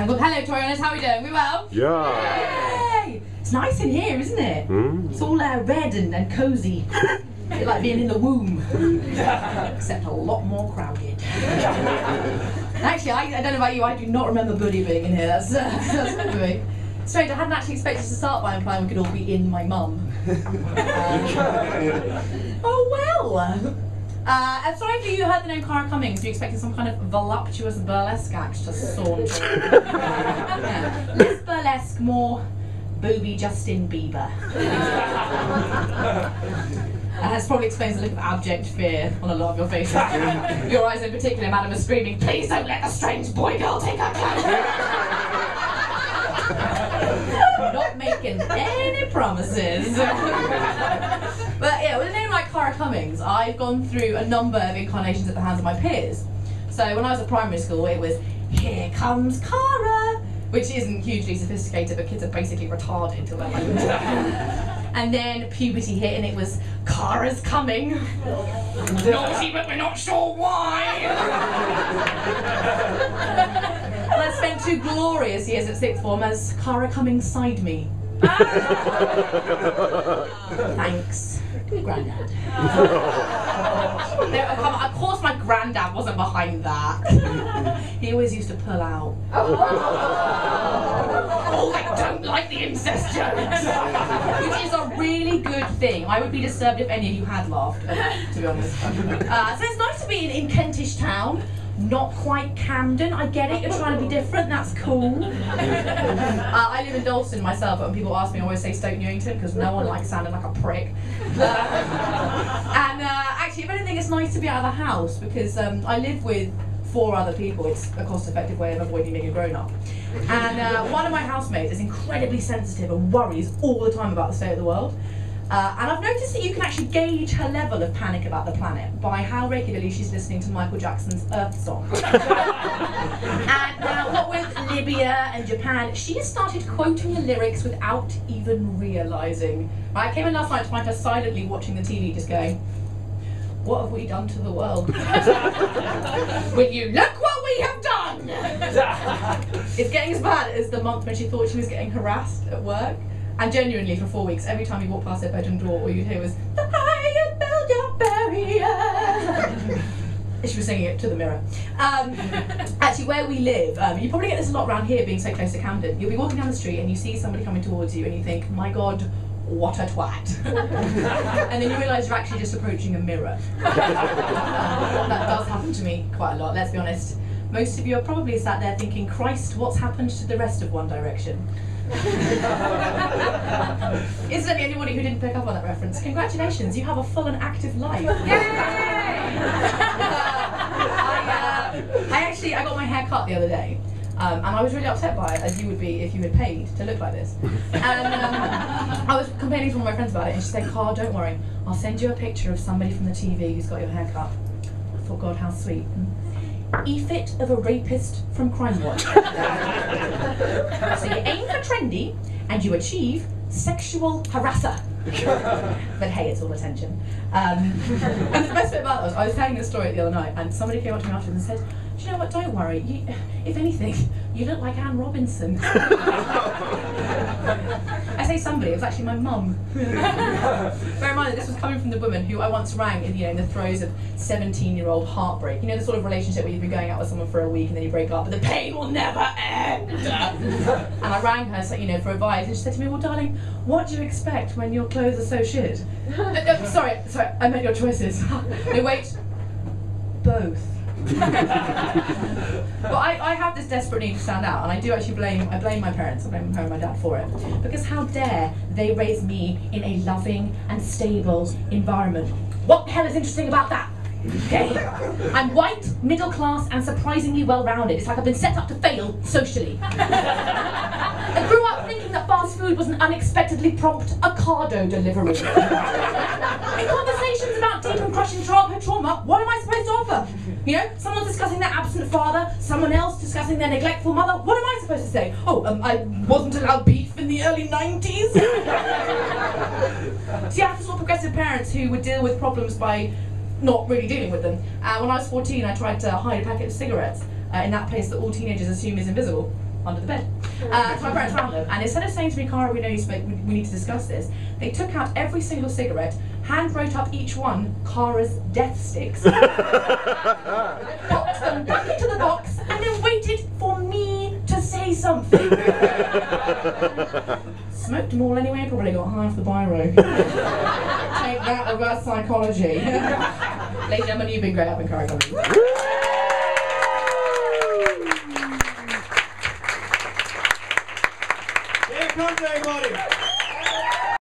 I'm good. Hello, Torianas. How are we doing? We well? Yeah. Yay! It's nice in here, isn't it? Mm. It's all red and cosy. A bit like being in the womb. Except a lot more crowded. Actually, I don't know about you, I do not remember Buddy being in here. That's good for me. Strange, I hadn't actually expected to start by implying we could all be in my mum. Oh well! I'm sorry if you heard the name Cara Cummings, you expected some kind of voluptuous burlesque act to saunter. Yeah. Less burlesque, more booby Justin Bieber. That probably explains the look of abject fear on a lot of your faces. Your eyes in particular, madam, are screaming, "Please don't let the strange boy girl take her clothes." Not making any promises. But yeah, with a name like Cara Cummings, I've gone through a number of incarnations at the hands of my peers. So when I was at primary school, it was, "Here comes Cara," which isn't hugely sophisticated, but kids are basically retarded until they're like And then puberty hit and it was, "Cara's coming." Naughty, but we're not sure why. Well, I spent 2 glorious years at 6th form as Cara Cummings side me. Thanks. Good granddad. Of course my granddad wasn't behind that. He always used to pull out. Oh, I don't like the incest jokes. Which is a really good thing. I would be disturbed if any of you had laughed, to be honest. So it's nice to be in Kentish town. Not quite Camden, I get it, you're trying to be different, that's cool. I live in Dalston myself, but when people ask me, I always say Stoke Newington, because no one likes sounding like a prick. Actually, if anything, it's nice to be out of the house, because I live with 4 other people. It's a cost-effective way of avoiding being a grown-up. And one of my housemates is incredibly sensitive and worries all the time about the state of the world. And I've noticed that you can actually gauge her level of panic about the planet by how regularly she's listening to Michael Jackson's Earth Song. And what with Libya and Japan, she has started quoting the lyrics without even realising. I came in last night to find her silently watching the TV just going, "What have we done to the world? Will you look what we have done?" It's getting as bad as the month when she thought she was getting harassed at work. And genuinely, for 4 weeks, every time you walked past her bedroom door, all you'd hear was, "The higher you build your barrier." She was singing it to the mirror. Actually, where we live, you probably get this a lot around here, being so close to Camden. You'll be walking down the street and you see somebody coming towards you and you think, "My God, what a twat." And then you realise you're actually just approaching a mirror. That does happen to me quite a lot, let's be honest. Most of you are probably sat there thinking, "Christ, what's happened to the rest of One Direction?" Incidentally, anybody who didn't pick up on that reference, congratulations, you have a full and active life. Yay! I got my hair cut the other day, and I was really upset by it, as you would be if you had paid to look like this. And I was complaining to one of my friends about it, and she said, "Carl, don't worry, I'll send you a picture of somebody from the TV who's got your hair cut." I thought, God, how sweet. E-fit of a rapist from Crime Watch. So you aim for trendy, and you achieve sexual harasser. But hey, it's all attention. And the best bit about that was, I was telling this story the other night, and somebody came up to me afterwards and said, "Do you know what, don't worry, if anything, you look like Anne Robinson." I say somebody, it was actually my mum. Bear in mind that this was coming from the woman who I once rang in the throes of 17-year-old heartbreak. You know, the sort of relationship where you've been going out with someone for a week and then you break up, but the pain will never end. And I rang her, so, for advice, and she said to me, "Well, darling, what do you expect when your clothes are so shit?" Sorry, I meant your choices. No, wait, both. But I have this desperate need to stand out, and I do actually blame my parents, I blame her and my dad for it. Because how dare they raise me in a loving and stable environment? What the hell is interesting about that? Okay? I'm white, middle class, and surprisingly well-rounded. It's like I've been set up to fail socially. I grew up thinking that fast food was an unexpectedly prompt Ocado delivery. In conversations about deep and crushing childhood trauma, what am I supposed to offer? Someone discussing their absent father, someone else discussing their neglectful mother. What am I supposed to say? I wasn't allowed beef in the early 90s. See, I have the sort of progressive parents who would deal with problems by not really dealing with them. When I was 14, I tried to hide a packet of cigarettes in that place that all teenagers assume is invisible. under the bed. So my parents found them, and instead of saying to me, Cara, we know you smoke, we need to discuss this, they took out every single cigarette, hand wrote up each one Cara's death sticks, popped them back into the box, and then waited for me to say something. Smoked them all anyway, probably got high off the biro. Take that, reverse psychology. Ladies and gentlemen, you've been great having Cara Cummings. Here comes everybody.